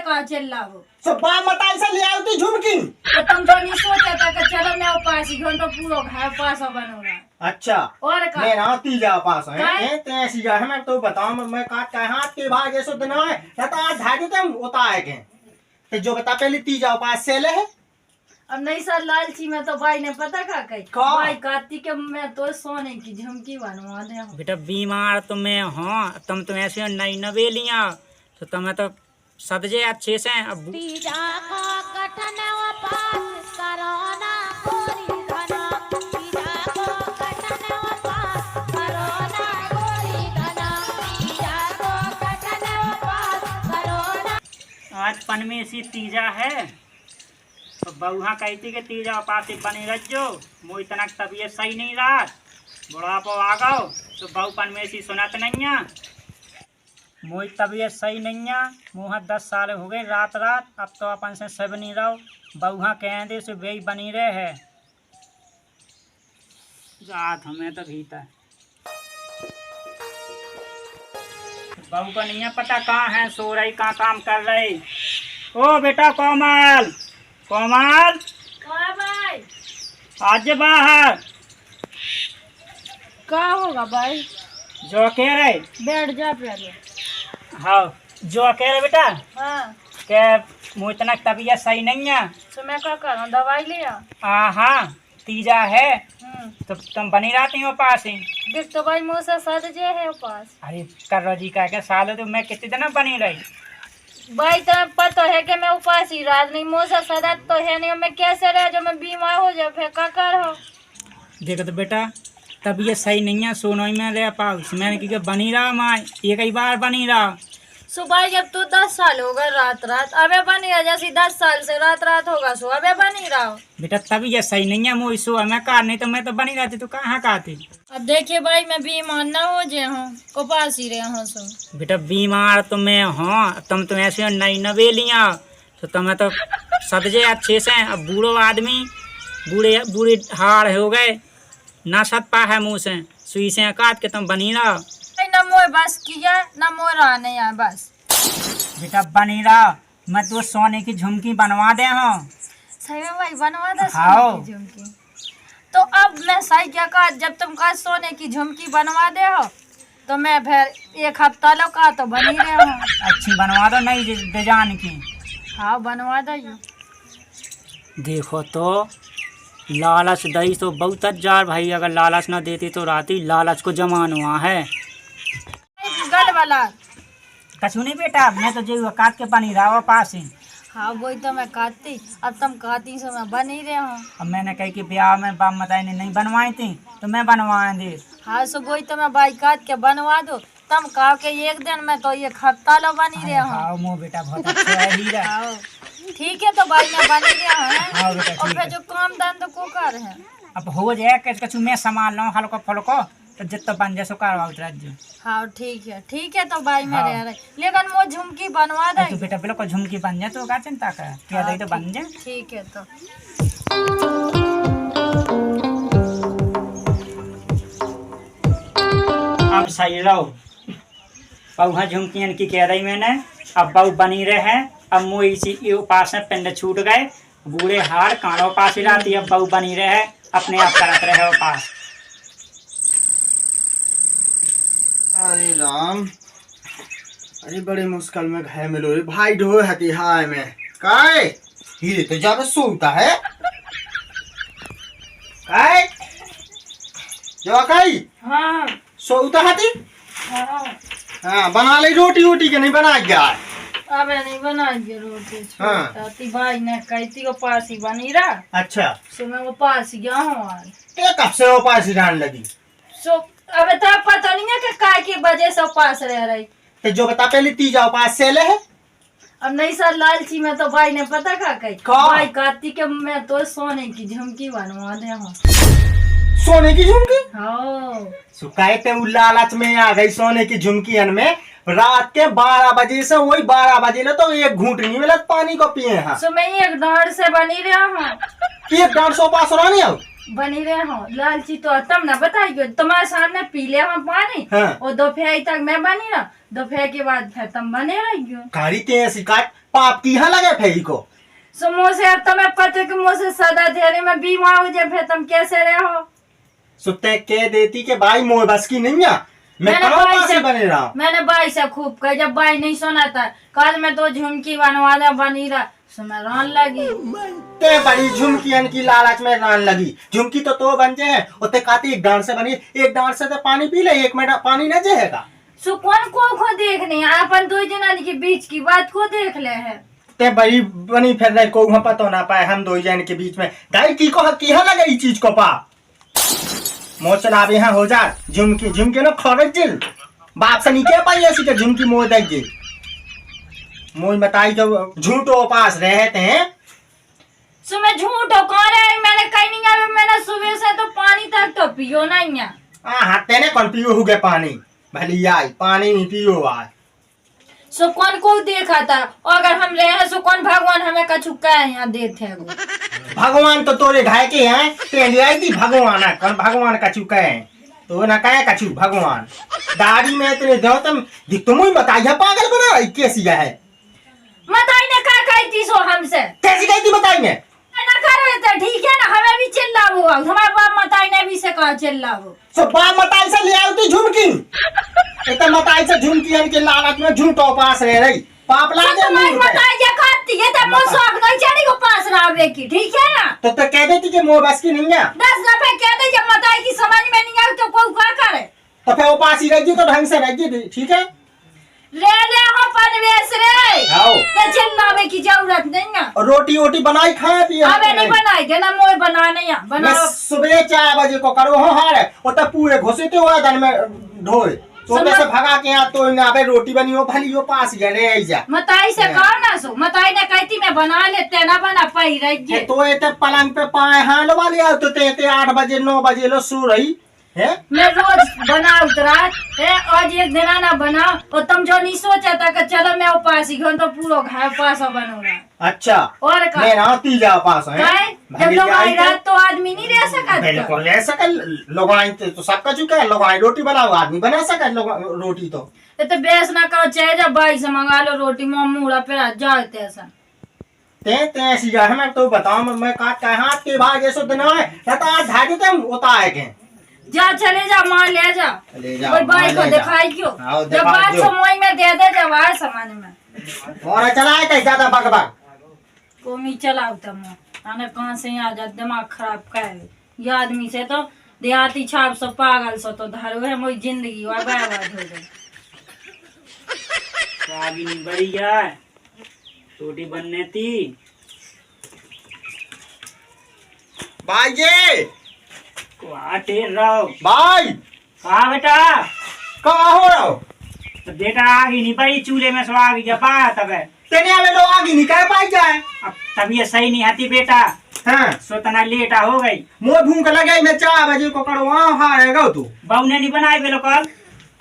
कहा चिल्लाओ। तो बा मताई से ले आती झुमकी। तो तुम जो नहीं सोचा था कि चलो मैं उपास ही तो पूरा घर पास बनूंगा। अच्छा और का मैं ना तीजा पास है काय? ए तैसी जा है मैं तो बताऊं मैं काट का हाथ के भाग ऐसो दिन है ना तो आज धागे तुम होता है के तो जो बता पहले तीजा पास से ले है। अब नहीं सर लालची में तो भाई ने पता का कही का? भाई कार्तिक के मैं तो सोने की झुमकी बनवा दे। बेटा बीमार तो मैं हाँ तुम तो ऐसे नई नवेलियाँ तो तुम्हें तो सदजे अच्छे से अब आज पनमेसी तीजा है तो बहुआ कहती कि तीजा पास बनी रहो मोई तनक तबीयत सही नहीं रहा बुढ़ापो आ गओ तो बहु पनमेसी सुनत नहीं है मोई तबीयत सही नहीं है मुँह 10 साल हो गए रात रात अब तो अपन से सब नहीं रहो बहुआ कह दे से बेई बनी रहे है रात हमें तो भीतर बहू को नहीं है पता कहाँ है सो रही कहाँ काम कर रही। ओ बेटा कोमल कोमल भाई आज बाहर क्या होगा भाई? जो कह रहे बैठ जा पहले। हाँ जो कह रहे बेटा हाँ के मुझ इतना तबीयत सही नहीं है तो मैं क्या करूँ दवाई लिया। हाँ तीजा है तो तुम बनी रहती हो पास ही देख तो भाई मुँह से सद जे है पास। अरे कर जी का साल तो मैं कितने दिन बनी रही भाई तुम्हें पता है कि मैं उपास ही रात नहीं मुँह से सदत तो है नहीं मैं कैसे रह जो मैं बीमार हो जाए फिर क्या कर हो। देखो तो बेटा तबीयत सही नहीं है सोनो ही में रह पाओ मैंने की बनी रहा माँ एक ही बार बनी रहा सुबह जब तू 10 साल हो गए रात रात अबे बनी रहा जैसी 10 साल से रात रात होगा सो अबे बनी रहा हो। बेटा तबीयत सही नहीं है मोई सो मैं कार नहीं तो मैं तो बनी रहती तो कहाँ कहती। अब देखिए भाई मैं बीमार ना हो जाए हूँ उपास ही रहे हूँ सो। बेटा बीमार तो मैं हाँ तुम तो ऐसे नई नवेलियाँ तो तुम्हें तो सदजे अच्छे से अब बूढ़ो आदमी बूढ़े बूढ़े हाड़ हो गए ना सद पा है मुँह से सुई से काट के तुम बनी रहा न मोर बस किया न मोर आने है बस। बेटा बनी रहा मैं तो सोने की झुमकी बनवा दे हूँ। सही में भाई बनवा दे हाँ। सोने की झुमकी। तो अब मैं सही क्या कहा जब तुम कहा सोने की झुमकी बनवा दे हो तो मैं फिर 1 हफ्ता लो का तो बनी रहे हूँ। अच्छी बनवा दो नई डिजाइन की। हाँ बनवा दो। देखो तो लालच दई तो बहुत जार भाई अगर लालच ना देती तो राती लालच को जमान हुआ है गल वाला कछु नहीं बेटा मैं तो जो काट के बनी रहा पास ही। हाँ वही तो मैं कहती अब तुम कहती सो मैं बन ही रहे हूँ। अब मैंने कही कि ब्याह में बाप मताई ने नहीं बनवाई थी तो मैं बनवा दे। हाँ सो वही तो मैं भाई काट के बनवा दो तुम कहो के 1 दिन में तो 1 हफ्ता लो बन ही रहे हूँ। हाँ मोह बेटा बहुत अच्छा है हीरा। हाँ, ठीक है तो भाई मैं बन ही रहा हूँ। हाँ बेटा और ठीक फिर है जो काम धंधो को कर है अब हो जाए कछु मैं संभाल लूँ हल्को फुल्को तो जितना बन जाए सो करवा राज्य। हाँ ठीक है तो भाई मैं हाँ। रह रही लेकिन वो झुमकी बनवा दे। तो बेटा बिल्कुल झुमकी बन जाए तो क्या चिंता कर क्या हाँ, दई तो बन जाए। ठीक है तो अब सही रहो बहु झुमकियन की कह रही मैंने अब बहु बनी रहे हैं अब मुँह इसी पास में पिंड छूट गए बूढ़े हार काड़ो पास ही रहती अब बहु बनी रहे अपने आप करत रहे वो पास। अरे राम अरे बड़े मुश्किल में घर में लो भाई ढो हती हाय में काय हीरे तो ज्यादा सोता है काय जो काय हाँ सोता हती। हाँ हाँ बना ले रोटी वोटी के नहीं बना गया। अबे नहीं बनाएंगे रोटी हाँ। छोटी भाई ने कहती वो पास ही बनी रहा अच्छा सो मैं वो पास ही गया हूँ आज। ते कब से वो पास ही डाल लगी सो अबे तो पता नहीं है कि काय की वजह से पास रह रही। ते जो बता पहले तीजा पास से ले है। अब नहीं सर लालची में तो भाई ने पता का कही का? भाई कार्तिक के मैं तो सोने की झुमकी बनवा दे हूँ। सोने की झुमकी। हाँ सुखाए पे लालच में आ गई सोने की झुमकी अन में रात के 12 बजे से वही 12 बजे ले तो 1 घूंट नहीं मिला पानी को पिए। हाँ सो मैं 1 डांड से बनी रहा हूँ। 1 डांड 100 पास हो नहीं हो बनी रहे हो लालची तो तब ना बताइए तुम्हारे सामने पी ले हम पानी हाँ। और दोपहर तक मैं बनी ना दोपहर के बाद फिर तुम बने रहियो गाड़ी ते शिकायत पाप की यहाँ लगे फेरी को सो मुझसे अब तुम्हें पता कि मुझसे सदा धेरे में बीमार हो जाए फिर तुम कैसे रहो सुते कह देती कि भाई मोह बस की नहीं है मैं कहाँ बाई पास ही बने रहा हूँ। मैंने बाई से खूब कहा जब बाई नहीं सुना था कल मैं तो झुमकी बनवाना बनी रहा सो मैं रोन लगी ते बड़ी झुमकी की लालच में रान लगी झुमकी तो बन जाए उते काती एक डांड से बनी एक डांड से तो पानी पी ले एक मिनट पानी न जाएगा सो कौन को देखने अपन दो जना के बीच की बात को देख ले है ते बड़ी बनी फिर रहे को पता ना पाए हम दो जन के बीच में गाय की को किया लगे इस चीज को पा मोह चला यहाँ हो जा झुमकी झुमकी ना खरच जिल बाप से नहीं कह पाई ऐसी के झुमकी मोह देख जी मोह बताई जब झूठो पास रहते हैं सो मैं झूठ हो कौन है मैंने कहीं नहीं आया मैंने सुबह से तो पानी तक तो पियो नहीं है हाँ तेने कौन पियो हो गए पानी भली आई पानी नहीं पियो आज सो कौन को देखा था और अगर हम रहे हैं सो कौन भगवान हमें कछु कहे यहाँ देते हैं भगवान तो तोरे घाय के हैं तेली आई थी भगवान है कौन भगवान कछु कहे तो ना कहे कछु भगवान दाढ़ी में इतने दो तुम दिख तुम ही बताइए पागल बना कैसी है मताई ने कहा कही थी सो हमसे कैसी गई थी बताइए ना करो तो ठीक है ना हमें भी चिल्लाओ हमारे बाप मताई ने भी से कहा चिल्लाओ सो बाप मताई से ले आई थी झुमकी इतना मताई से झुमकी इनके लालच में झूठो पास रह रही पाप ला दे तुम्हारी मताई ये करती है तो मुझ शौक नहीं चढ़ी को पास रहा की ठीक है ना तो कह देती कि मोह बस की नहीं है 10 दफे कह दे जब मताई की समझ में नहीं आई तो कोई क्या करे तो फिर वो पास ही रहेगी तो ढंग से रहेगी ठीक है ले हो परवेश रे आओ तो चिल्लावे की जरूरत नहीं है और रोटी वोटी बनाई खाए पिए अबे नहीं बनाई देना मोए बना नहीं है मैं बनाओ सुबह 4 बजे को करो हो हारे वो तो पूरे घुसते हुए दिन में ढोए सोने से भगा के यहाँ तो ना अबे रोटी बनी हो भली हो पास गए ऐसा मताई से कहो ना सो मताई ने कहती मैं बना लेते ना बना पाई रही तो ये पलंग पे पाए हाल वाले तो ते 8 बजे 9 बजे लो सो रही है मैं रोज बना उतरा है आज एक दिन ना बनाओ और तुम जो नहीं सोचा था कि चलो मैं उपास ही तो पूरा घर पास बनूंगा अच्छा और का मैं ना तीजा पास है जब लोग आई रात तो आदमी नहीं रह सकता बिल्कुल रह सके लोग आए तो सबका चुका है लोग आए रोटी बनाओ आदमी बना सके लोग रोटी तो बेस ना करो चाहे जब भाई से मंगा लो रोटी मुड़ा फिर जाते ऐसा ते ऐसी है मैं तो बताओ मैं काट के हाथ के भाग ऐसा दिन है तो आज धागे तुम होता है के जा चले जा मार ले जा कोई भाई को दिखाई क्यों जब बात समझ में दे दे जब आए समझ में और चलाए कैसे ज्यादा बग बग कोमी चलाओ तुम आने कहाँ से आ जा दिमाग खराब कर ये आदमी से तो देहाती छाप सो पागल सो तो धरो है मोई जिंदगी और बर्बाद हो गई आगे नहीं बढ़ी है रोटी बनने थी भाई जी टेर रहो भाई हाँ बेटा कहाँ हो रहा हो तो बेटा आगे नहीं बढ़ी चूल्हे में सो आगे जब आया तब तेने हमें लोग आगे नहीं कह पाई जाए अब तबीयत सही नहीं आती बेटा हाँ सो तना लेटा हो गई मोह भूख लगे मैं 4 बजे को करो वहाँ हारेगा तू बहू ने नहीं बनाई बेलो कल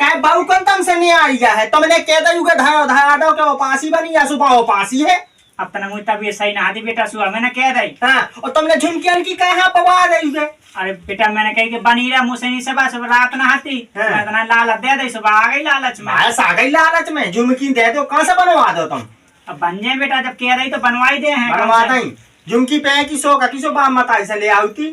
काय बाबू कौन तम से नहीं आ रही है तुमने कह दू के धारा दो के उपासी बनी या सुबह उपासी है अब तना मुझे तबीयत सही ना आती बेटा सुबह मैंने कह दी हाँ और तुमने झुमकियन की कहाँ पवा रही है अरे बेटा मैंने कही कि बनी रहा मुझसे नहीं सुबह सुबह रात ना आती हाँ। मैं तना लालच दे दी सुबह आ गई लालच में बस आ गई लालच में झुमकी दे दो कहाँ से बनवा दो तुम अब बन जाए बेटा जब कह रही तो बनवाई दे हैं बनवा नहीं झुमकी पे किसो बाप मताई से ले आती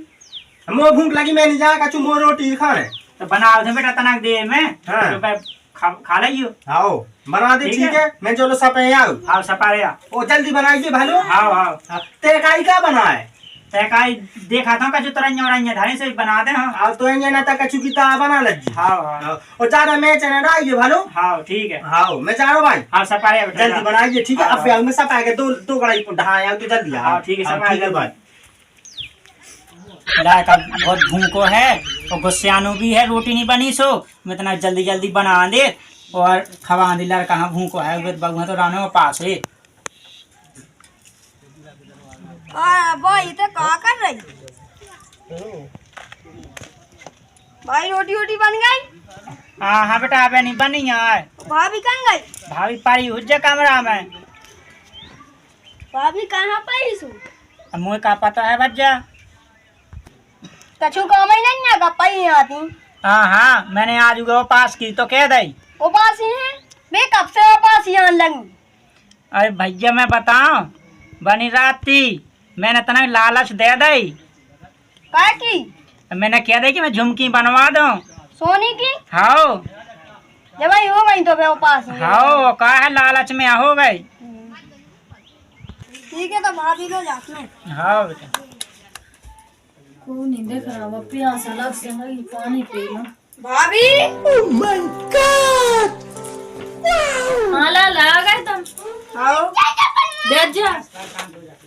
मोह भूख लगी मैं नहीं जाएगा चु मोह रोटी खाने तो बनाओ थे बेटा तनक देर में हाँ। तो खा लियो आओ बना दे ठीक है मैं चलो सपे आओ हाँ सपारिया ओ जल्दी बनाइए भालो हाँ हाँ तेकाई क्या बनाए तैकाई देखा था कछु तरंजा वरंजा धारे से बना दे हाँ अब तो ये ना तक कछु की ता बना लगी हाँ हाँ और ज्यादा मैं चने डाइए भालो हाँ ठीक है हाँ मैं जा रहा हूँ भाई हाँ सपारिया बेटा जल्दी बनाइए ठीक है अब फिर मैं सपा के दो कड़ाई ढाए आओ तो जल्दी आओ हाँ ठीक है सपारिया भाई लाए का बहुत भूखो है और गुस्सानो भी है रोटी नहीं बनी सो मैं इतना जल्दी जल्दी बना दे और खवा दे लड़का कहाँ भूखो है बगुआ तो रानो में पास है भाई तो क्या कर रही भाई रोटी वोटी बन गई हाँ हाँ बेटा अबे नहीं बनी है भाभी कहाँ गई भाभी पारी हुज्जे कमरा में भाभी कहाँ पर सु मुझे का पता है बच्चा कछु काम ही नहीं है, गप्पा ही नहीं आती। हाँ हाँ, मैंने आज वो पास की तो कह दई। उपास ही है, मैं कब से उपास ही आने लगी। अरे भैया मैं बताऊं, बनी रात थी, मैंने तना लालच दे दई। काय की? मैंने कह दी कि मैं झुमकी बनवा दूं। सोनी की? हाँ जब भाई हो गई तो मैं उपास ही। हाँ, का है लालच में हो गई। ठीक है तो भाभी लो जाती हूँ। हाँ बेटा। को नहीं देख रहा, वो प्यास अलग से लगी, पानी पी लो। भाभी हाँ लाला आ गए तुम? आओ। बैठ जा।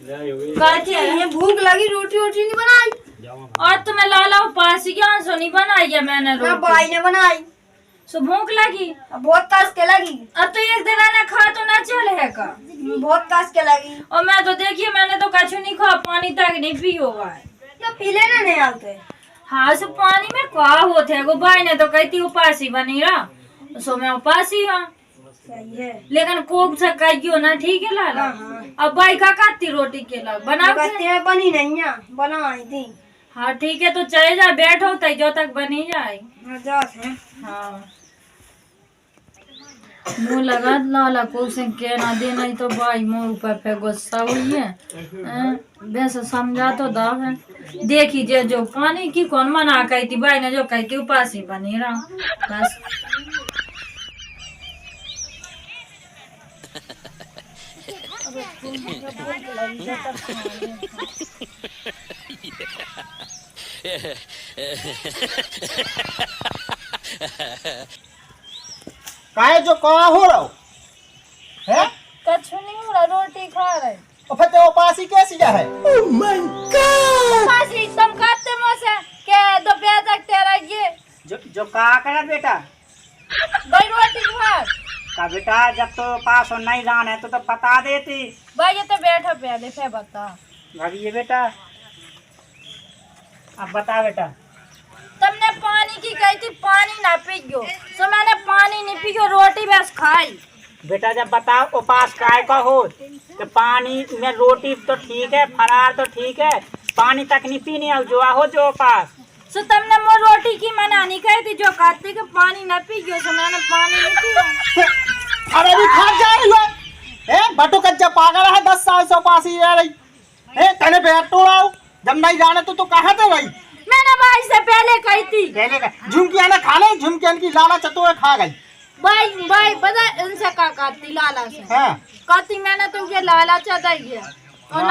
कहती है भूख लगी, रोटी वोटी नहीं बनाई। और तुम्हें लाला उपास ही क्या सो नहीं बनाई है मैंने ना रोटी। भाई ने बनाई। सो भूख लगी? बहुत कस के लगी। अब तो एक दिन आना खा तो ना चले का। बहुत कस के लगी। और मैं तो देखिए मैंने तो कछु नहीं खा, पानी तक नहीं पी होगा। क्या पी लेना नहीं आते? हाँ सो पानी में क्या होते है, वो भाई ने तो कहती उपासी बनी रहा, सो मैं उपासी हाँ। सही है। लेकिन कोक से कहियो ना, ठीक है लाला। हाँ। अब भाई का काटती रोटी के लग बना कहते हैं बनी नहीं है, बनाई थी। हाँ ठीक है तो चले जा, बैठो तय जो तक बनी जाए। हाँ मुँह लगा लाला को से कहना दे, नहीं तो भाई मोर ऊपर पे गुस्सा हुई है। वैसे समझा तो दा है, देखी जे जो पानी की कौन मना कही थी, भाई ने जो कही थी उपासी बनी रहा बस। काहे जो कहा हो रहा हो है? कछु नहीं हो रहा, रोटी खा रहे। और फिर तो उपासी कैसी जा है? उपासी तुम खाते मुझसे के दोपहर तक तेरा ये जो कहा करे बेटा, भाई रोटी खा। का बेटा जब तो पास हो नहीं जाने तो बता देती। भाई ये तो बैठो पहले फिर बता। भाभी ये बेटा, अब बता बेटा। तुमने पानी की कही थी पानी ना पियो, तो मैंने पानी नहीं पियो, रोटी बस खाई। बेटा जब बताओ उपास काय का हो, तो पानी में रोटी तो ठीक है, फरार तो ठीक है, पानी तक नहीं पीनी है जो हो जो उपास। सो तुमने वो रोटी की मना नहीं कही थी, जो कहती कि पानी ना पियो, तो मैंने पानी नहीं पिया। अरे भी खा जा रही है बटू कच्चा पागल है, 10 साल से उपासी रह रही है। तने बैठ तो आओ, जब नहीं जाने तो कहाँ थे रही? मैंने भाई से पहले कही थी। पहले का झुमकिया ने खा ले, झुमकिया की लाला चतोरे खा गई। भाई बता इनसे का कहती लाला से। हाँ कहती मैंने तुमके लाला चदाई गया और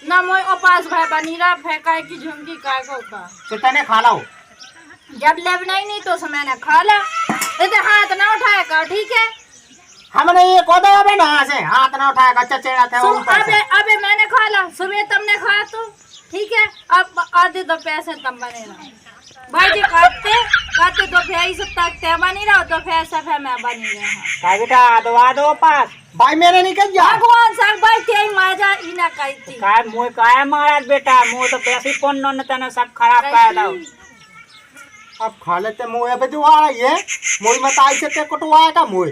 ना मोय उपास भाई बनी रहा, फेंका की झुमकी काय को का तो तने खा लो। जब लेब नहीं तो से मैंने खा ला। इधर हाथ ना उठाए का, ठीक है? हमने ये कोदा अबे ना से हाथ ना उठाएगा, चचेड़ा थे ऊपर से। अबे मैंने खा ला, सुबह तुमने खाया तो ठीक है। अब आधे तो पैसे तुम बने रहा भाई जी, काटते तो फिर सब तक ते बनी रहा, तो फिर सब है मैं बनी रहा। काय बेटा दवा दो पास। भाई मैंने नहीं कह दिया। भगवान साहब भाई ते माजा इना कहती। काय मुँह काय महाराज बेटा, मुँह तो पैसे कौन न तने सब खराब कर दो। अब खा लेते मुँह पे दुआ रही है, मुँह मत आई से ते कटवाए का मुँह।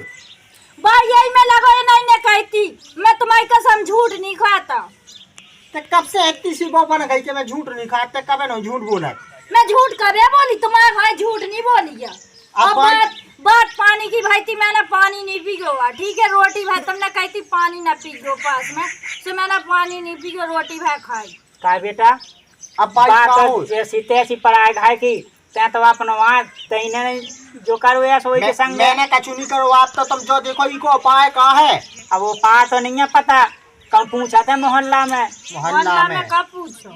भाई यही मैं लगा नहीं ने कहती, मैं तुम्हारी कसम झूठ नहीं खाता। ते कब से इतनी सी वो बन गई कि मैं झूठ नहीं खाते, कब न झूठ बोला। मैं झूठ कबे बोली, तुम्हारे भाई झूठ नहीं बोली है। अब बात पानी की भाई थी, मैंने पानी नहीं पियो, ठीक है? रोटी भाई तुमने कही थी पानी ना पियो पास में, तो मैंने पानी नहीं पियो, रोटी भाई खाई। काय बेटा अब बात जैसी तैसी पढ़ाई घाई की तै तो अपन वहाँ तैने जो करो ऐसा वही के संग मैंने कछु नहीं करो। आप तो तुम जो देखो इको उपाय कहाँ है? अब वो पास तो नहीं है पता, कल पूछा था मोहल्ला में। मोहल्ला में कब पूछो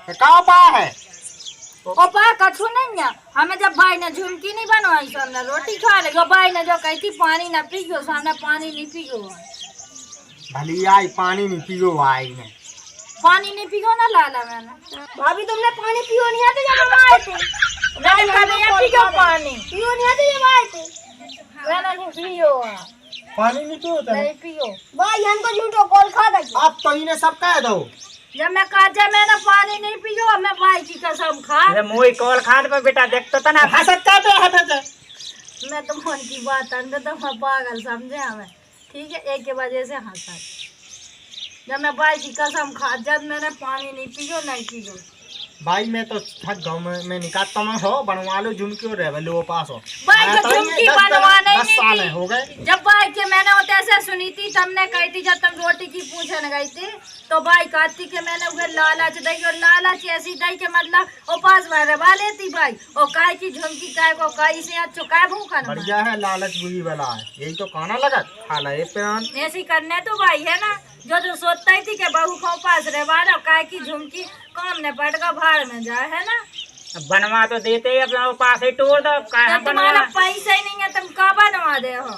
क्या उपाय है? उपाय कछु नहीं है। हमें जब भाई ने झुमकी नहीं बनवाई तो हमने रोटी खा ली, भाई ने जो कही थी पानी ना पियो, तो हमने पानी नहीं पियो। भली आई पानी नहीं पियो, आई ने पानी नहीं पियो ना लाला। मैंने भाभी तुमने पानी पियो नहीं आते जब हम आए थे? मैंने कभी पियो पानी पियो नहीं आते जब आए थे? मैंने नहीं पियो, पानी नहीं पियो नहीं पियो। भाई हम तो झूठो कॉल खा गए। अब तो इन्हें सब कह दो। जब मैं कहा जब मैंने पानी नहीं पियो, मैं भाई की कसम खा। अरे मुँह कॉल खाद पर बेटा देख तो तना हंसता पे हंसते। मैं तो मन की बात अंदर तो मैं पागल समझे हमें, ठीक है? एक के वजह से हंसा। जब मैं भाई की कसम खा, जब मैंने पानी नहीं पियो नहीं पियो। भाई मैं तो थक गाँव में निकालता मैं हो बनवा लो झुमकी और रह लो पास हो भाई मैं तो तो ये झुमकी 10 बनवाना ही 10 साल नहीं हो गए। जब भाई के मैंने वो ऐसे सुनी थी तुमने कही थी जब तुम रोटी की पूछने गई थी तो भाई कहती कि मैंने उसे लालच दी और लालच ऐसी दी कि मतलब वो पास में रवा लेती भाई और काय की झुमकी काय को कई से अच्छो काय भूखा न बढ़िया है लालच बुरी वाला है यही तो खाना लगा खा ला ये पेन ऐसी करने तो भाई है ना जो सोचता ही थी कि बहू को पास रवा लो काय की झुमकी काम ने पट का भाड़ में जाए है ना बनवा तो देते ही अपना वो पास ही तोड़ दो जब तुम्हारा पैसा ही नहीं है तुम कहाँ बनवा दे हो